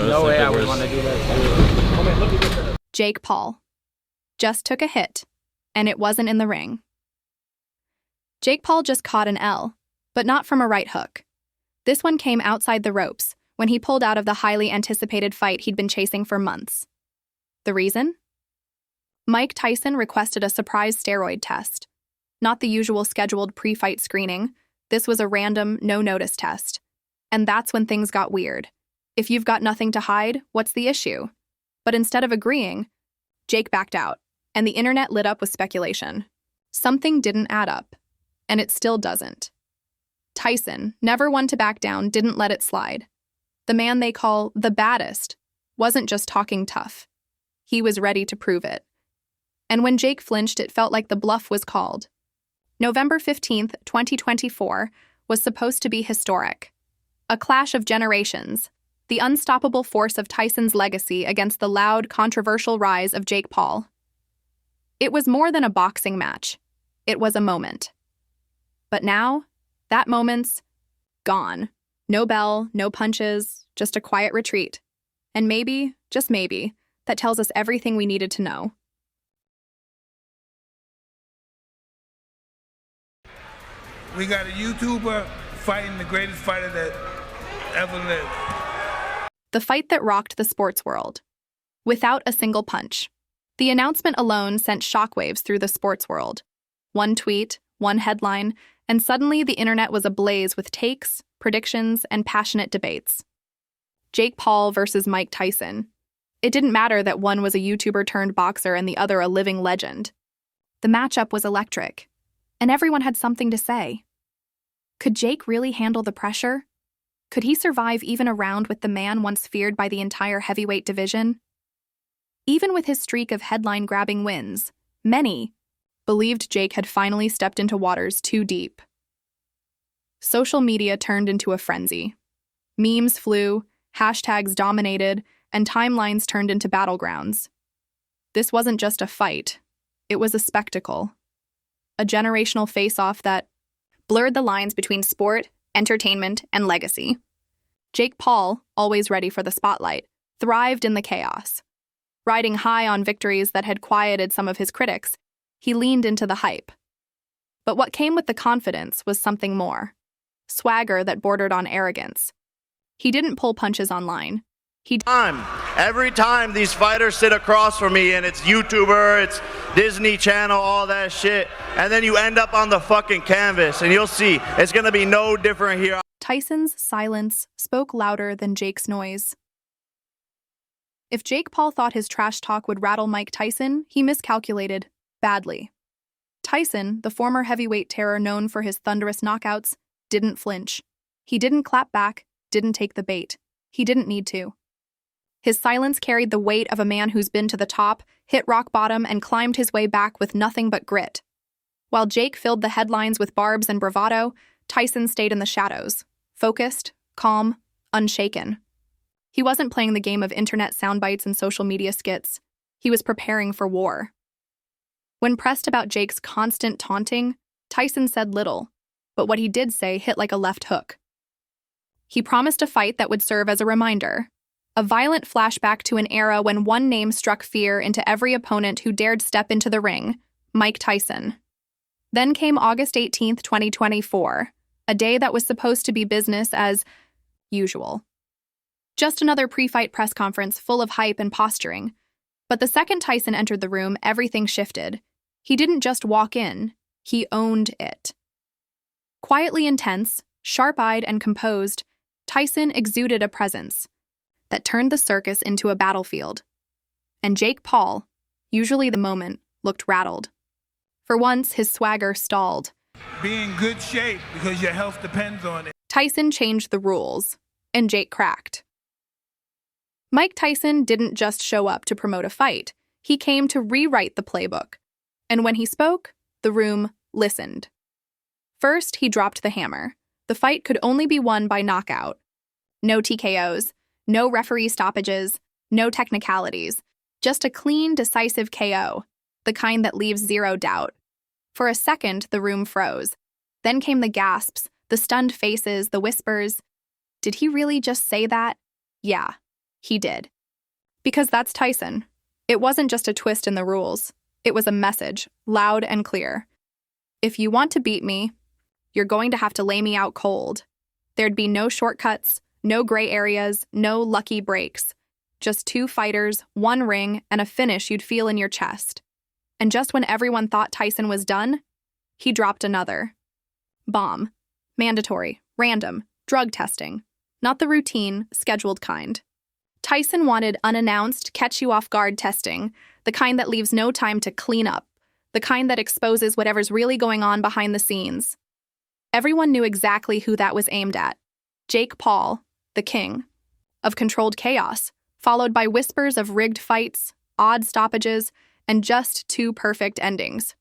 no like way the I would worst. want to do that. Jake Paul just took a hit, and it wasn't in the ring. Jake Paul just caught an L, but not from a right hook. This one came outside the ropes when he pulled out of the highly anticipated fight he'd been chasing for months. The reason? Mike Tyson requested a surprise steroid test. Not the usual scheduled pre-fight screening. This was a random, no-notice test. And that's when things got weird. If you've got nothing to hide, what's the issue? But instead of agreeing, Jake backed out, and the internet lit up with speculation. Something didn't add up, and it still doesn't. Tyson, never one to back down, didn't let it slide. The man they call the baddest wasn't just talking tough. He was ready to prove it. And when Jake flinched, it felt like the bluff was called. November 15th, 2024, was supposed to be historic. A clash of generations, the unstoppable force of Tyson's legacy against the loud, controversial rise of Jake Paul. It was more than a boxing match. It was a moment. But now, that moment's gone. No bell, no punches, just a quiet retreat. And maybe, just maybe, that tells us everything we needed to know. We got a YouTuber fighting the greatest fighter that ever lived. The fight that rocked the sports world. Without a single punch. The announcement alone sent shockwaves through the sports world. One tweet, one headline, and suddenly the internet was ablaze with takes, predictions, and passionate debates. Jake Paul versus Mike Tyson. It didn't matter that one was a YouTuber turned boxer and the other a living legend. The matchup was electric, and everyone had something to say. Could Jake really handle the pressure? Could he survive even a round with the man once feared by the entire heavyweight division? Even with his streak of headline-grabbing wins, many believed Jake had finally stepped into waters too deep. Social media turned into a frenzy. Memes flew, hashtags dominated, and timelines turned into battlegrounds. This wasn't just a fight. It was a spectacle. A generational face-off that blurred the lines between sport, entertainment, and legacy. Jake Paul, always ready for the spotlight, thrived in the chaos. Riding high on victories that had quieted some of his critics, he leaned into the hype. But what came with the confidence was something more. Swagger that bordered on arrogance. He didn't pull punches online. Every time these fighters sit across from me and it's YouTuber, it's Disney Channel, all that shit, and then you end up on the fucking canvas and you'll see it's gonna be no different here. Tyson's silence spoke louder than Jake's noise. If Jake Paul thought his trash talk would rattle Mike Tyson, he miscalculated badly. Tyson, the former heavyweight terror known for his thunderous knockouts, didn't flinch. He didn't clap back, didn't take the bait. He didn't need to. His silence carried the weight of a man who's been to the top, hit rock bottom, and climbed his way back with nothing but grit. While Jake filled the headlines with barbs and bravado, Tyson stayed in the shadows, focused, calm, unshaken. He wasn't playing the game of internet soundbites and social media skits. He was preparing for war. When pressed about Jake's constant taunting, Tyson said little, but what he did say hit like a left hook. He promised a fight that would serve as a reminder, a violent flashback to an era when one name struck fear into every opponent who dared step into the ring, Mike Tyson. Then came August 18th, 2024, a day that was supposed to be business as usual. Just another pre-fight press conference full of hype and posturing. But the second Tyson entered the room, everything shifted. He didn't just walk in, he owned it. Quietly intense, sharp-eyed, and composed, Tyson exuded a presence that turned the circus into a battlefield. And Jake Paul, usually the moment, looked rattled. For once, his swagger stalled. Be in good shape because your health depends on it. Tyson changed the rules, and Jake cracked. Mike Tyson didn't just show up to promote a fight. He came to rewrite the playbook. And when he spoke, the room listened. First, he dropped the hammer. The fight could only be won by knockout. No TKOs, no referee stoppages, no technicalities. Just a clean, decisive KO, the kind that leaves zero doubt. For a second, the room froze. Then came the gasps, the stunned faces, the whispers. Did he really just say that? Yeah. He did. Because that's Tyson. It wasn't just a twist in the rules. It was a message, loud and clear. If you want to beat me, you're going to have to lay me out cold. There'd be no shortcuts, no gray areas, no lucky breaks. Just 2 fighters, 1 ring, and a finish you'd feel in your chest. And just when everyone thought Tyson was done, he dropped another bomb. Mandatory, random, drug testing. Not the routine, scheduled kind. Tyson wanted unannounced, catch-you-off-guard testing, the kind that leaves no time to clean up, the kind that exposes whatever's really going on behind the scenes. Everyone knew exactly who that was aimed at. Jake Paul, the king of controlled chaos, followed by whispers of rigged fights, odd stoppages, and just 2 perfect endings.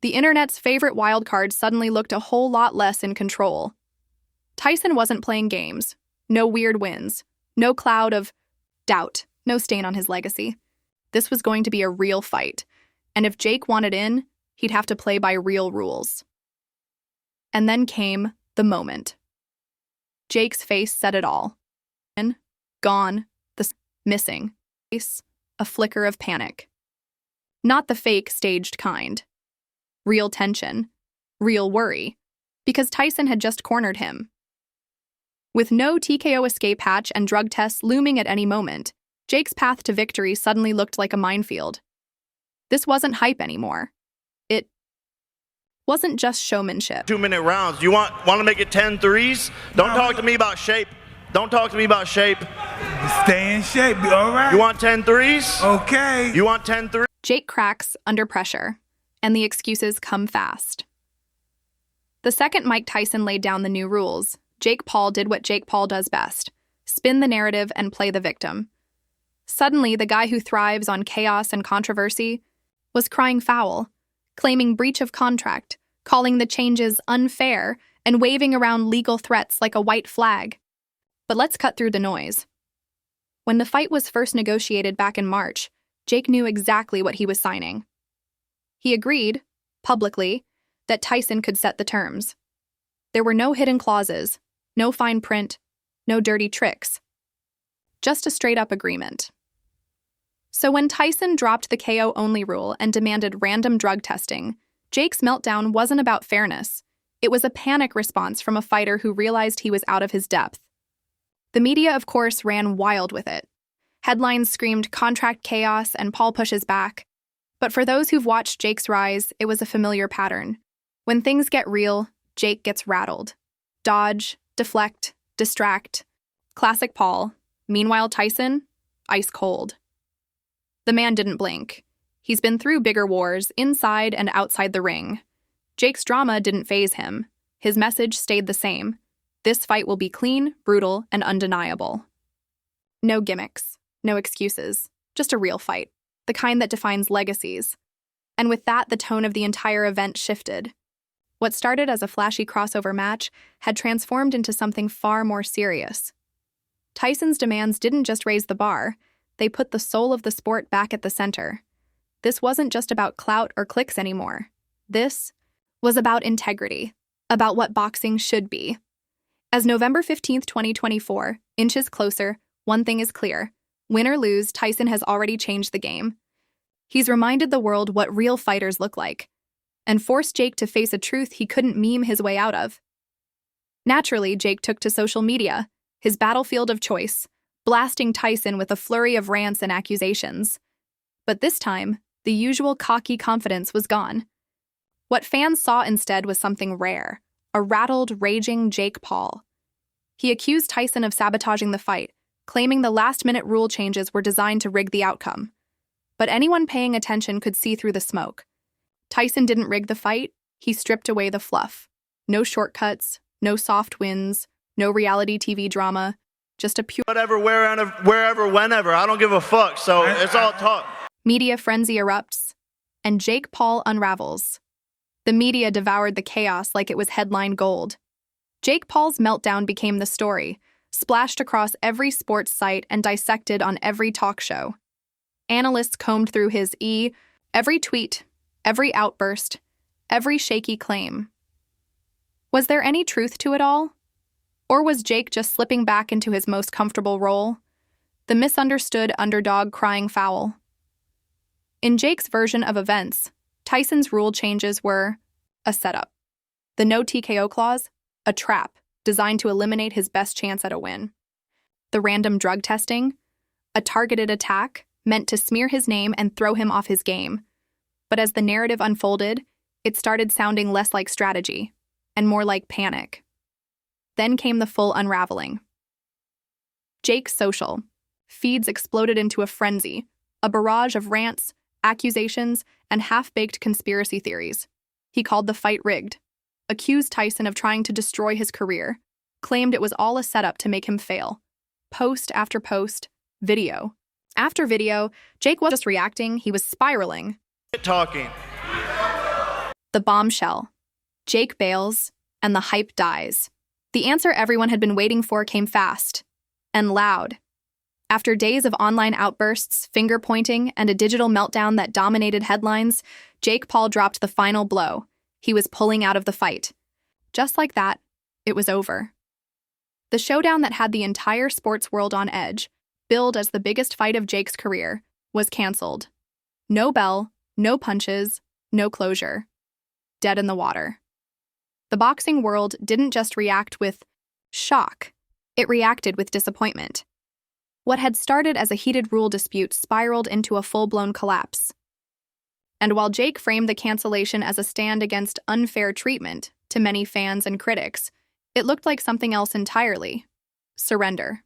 The internet's favorite wildcard suddenly looked a whole lot less in control. Tyson wasn't playing games. No weird wins. No cloud of doubt. No stain on his legacy. This was going to be a real fight. And if Jake wanted in, he'd have to play by real rules. And then came the moment. Jake's face said it all. Gone. Missing. Face. A flicker of panic. Not the fake, staged kind. Real tension. Real worry. Because Tyson had just cornered him. With no TKO escape hatch and drug tests looming at any moment, Jake's path to victory suddenly looked like a minefield. This wasn't hype anymore. It wasn't just showmanship. 2-minute rounds. You want to make it 10 threes? Don't talk to me about shape. Don't talk to me about shape. Stay in shape, all right? You want 10 threes? Okay. You want 10 threes? Jake cracks under pressure, and the excuses come fast. The second Mike Tyson laid down the new rules, Jake Paul did what Jake Paul does best: spin the narrative and play the victim. Suddenly, the guy who thrives on chaos and controversy was crying foul, claiming breach of contract, calling the changes unfair, and waving around legal threats like a white flag. But let's cut through the noise. When the fight was first negotiated back in March, Jake knew exactly what he was signing. He agreed, publicly, that Tyson could set the terms. There were no hidden clauses, no fine print, no dirty tricks. Just a straight-up agreement. So when Tyson dropped the KO-only rule and demanded random drug testing, Jake's meltdown wasn't about fairness. It was a panic response from a fighter who realized he was out of his depth. The media, of course, ran wild with it. Headlines screamed contract chaos and Paul pushes back. But for those who've watched Jake's rise, it was a familiar pattern. When things get real, Jake gets rattled. Dodge, deflect, distract. Classic Paul. Meanwhile, Tyson? Ice cold. The man didn't blink. He's been through bigger wars, inside and outside the ring. Jake's drama didn't faze him. His message stayed the same. This fight will be clean, brutal, and undeniable. No gimmicks, no excuses, just a real fight, the kind that defines legacies. And with that, the tone of the entire event shifted. What started as a flashy crossover match had transformed into something far more serious. Tyson's demands didn't just raise the bar, they put the soul of the sport back at the center. This wasn't just about clout or clicks anymore. This was about integrity, about what boxing should be. As November 15, 2024, inches closer, one thing is clear. Win or lose, Tyson has already changed the game. He's reminded the world what real fighters look like, and forced Jake to face a truth he couldn't meme his way out of. Naturally, Jake took to social media, his battlefield of choice, blasting Tyson with a flurry of rants and accusations. But this time, the usual cocky confidence was gone. What fans saw instead was something rare. A rattled, raging Jake Paul. He accused Tyson of sabotaging the fight, claiming the last-minute rule changes were designed to rig the outcome. But anyone paying attention could see through the smoke. Tyson didn't rig the fight, he stripped away the fluff. No shortcuts, no soft wins, no reality TV drama, just a pure... Whatever, wherever, whenever, I don't give a fuck, so it's all talk. Media frenzy erupts, and Jake Paul unravels. The media devoured the chaos like it was headline gold. Jake Paul's meltdown became the story, splashed across every sports site and dissected on every talk show. Analysts combed through his every tweet, every outburst, every shaky claim. Was there any truth to it all? Or was Jake just slipping back into his most comfortable role? the misunderstood underdog crying foul. In Jake's version of events, Tyson's rule changes were a setup. The no TKO clause, a trap designed to eliminate his best chance at a win. The random drug testing, a targeted attack meant to smear his name and throw him off his game. But as the narrative unfolded, it started sounding less like strategy and more like panic. Then came the full unraveling. Jake's social feeds exploded into a frenzy, a barrage of rants, accusations, and half-baked conspiracy theories. He called the fight rigged, accused Tyson of trying to destroy his career, claimed it was all a setup to make him fail. Post after post, video after video, Jake wasn't just reacting, he was spiraling. Talking. The bombshell. Jake bails, and the hype dies. The answer everyone had been waiting for came fast and loud. After days of online outbursts, finger-pointing, and a digital meltdown that dominated headlines, Jake Paul dropped the final blow. He was pulling out of the fight. Just like that, it was over. The showdown that had the entire sports world on edge, billed as the biggest fight of Jake's career, was canceled. No bell, no punches, no closure. Dead in the water. The boxing world didn't just react with shock, it reacted with disappointment. What had started as a heated rule dispute spiraled into a full-blown collapse. And while Jake framed the cancellation as a stand against unfair treatment to many fans and critics, it looked like something else entirely. Surrender.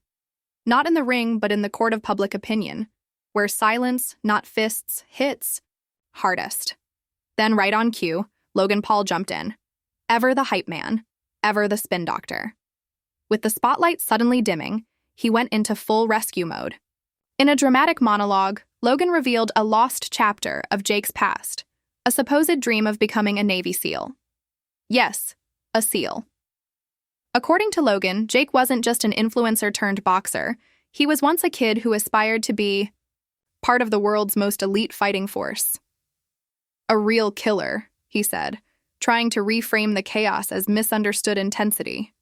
Not in the ring, but in the court of public opinion, where silence, not fists, hits hardest. Then right on cue, Logan Paul jumped in. Ever the hype man, ever the spin doctor. With the spotlight suddenly dimming, he went into full rescue mode. In a dramatic monologue, Logan revealed a lost chapter of Jake's past, a supposed dream of becoming a Navy SEAL. Yes, a SEAL. According to Logan, Jake wasn't just an influencer turned boxer. He was once a kid who aspired to be part of the world's most elite fighting force. A real killer, he said, trying to reframe the chaos as misunderstood intensity.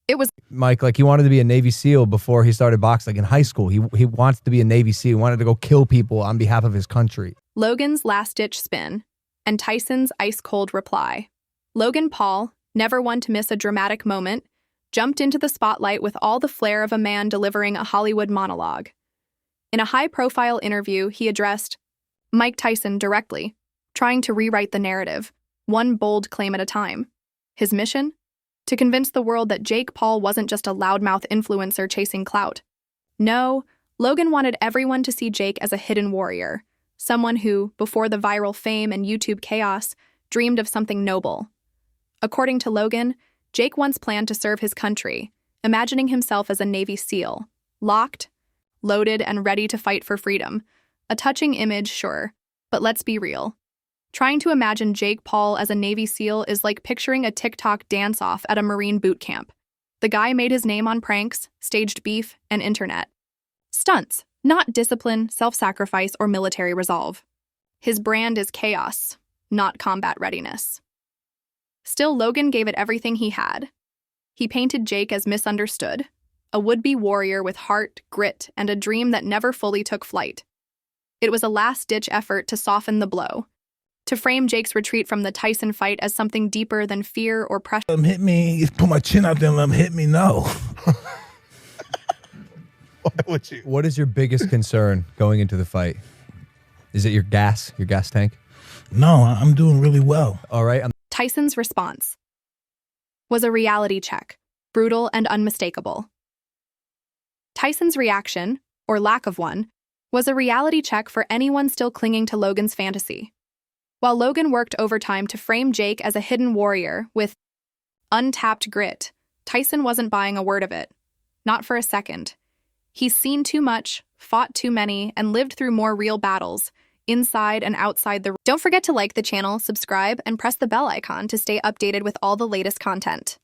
It was Mike, like he wanted to be a Navy SEAL before he started boxing. Like in high school, he wants to be a Navy SEAL. He wanted to go kill people on behalf of his country. Logan's last-ditch spin and Tyson's ice-cold reply. Logan Paul, never one to miss a dramatic moment, jumped into the spotlight with all the flair of a man delivering a Hollywood monologue. In a high-profile interview, he addressed Mike Tyson directly, trying to rewrite the narrative, one bold claim at a time. His mission? To convince the world that Jake Paul wasn't just a loudmouth influencer chasing clout. No, Logan wanted everyone to see Jake as a hidden warrior, someone who, before the viral fame and YouTube chaos, dreamed of something noble. According to Logan, Jake once planned to serve his country, imagining himself as a Navy SEAL, locked, loaded, and ready to fight for freedom. A touching image, sure, but let's be real. Trying to imagine Jake Paul as a Navy SEAL is like picturing a TikTok dance-off at a Marine boot camp. The guy made his name on pranks, staged beef, and internet. Stunts, not discipline, self-sacrifice, or military resolve. His brand is chaos, not combat readiness. Still, Logan gave it everything he had. He painted Jake as misunderstood, a would-be warrior with heart, grit, and a dream that never fully took flight. It was a last-ditch effort to soften the blow, to frame Jake's retreat from the Tyson fight as something deeper than fear or pressure. Hit me, put my chin out there and let him hit me, no. Why would you? What is your biggest concern going into the fight? Is it your gas tank? No, I'm doing really well. All right. Tyson's response was a reality check, brutal and unmistakable. Tyson's reaction, or lack of one, was a reality check for anyone still clinging to Logan's fantasy. While Logan worked overtime to frame Jake as a hidden warrior with untapped grit, Tyson wasn't buying a word of it. Not for a second. He's seen too much, fought too many, and lived through more real battles, inside and outside the... Don't forget to like the channel, subscribe, and press the bell icon to stay updated with all the latest content.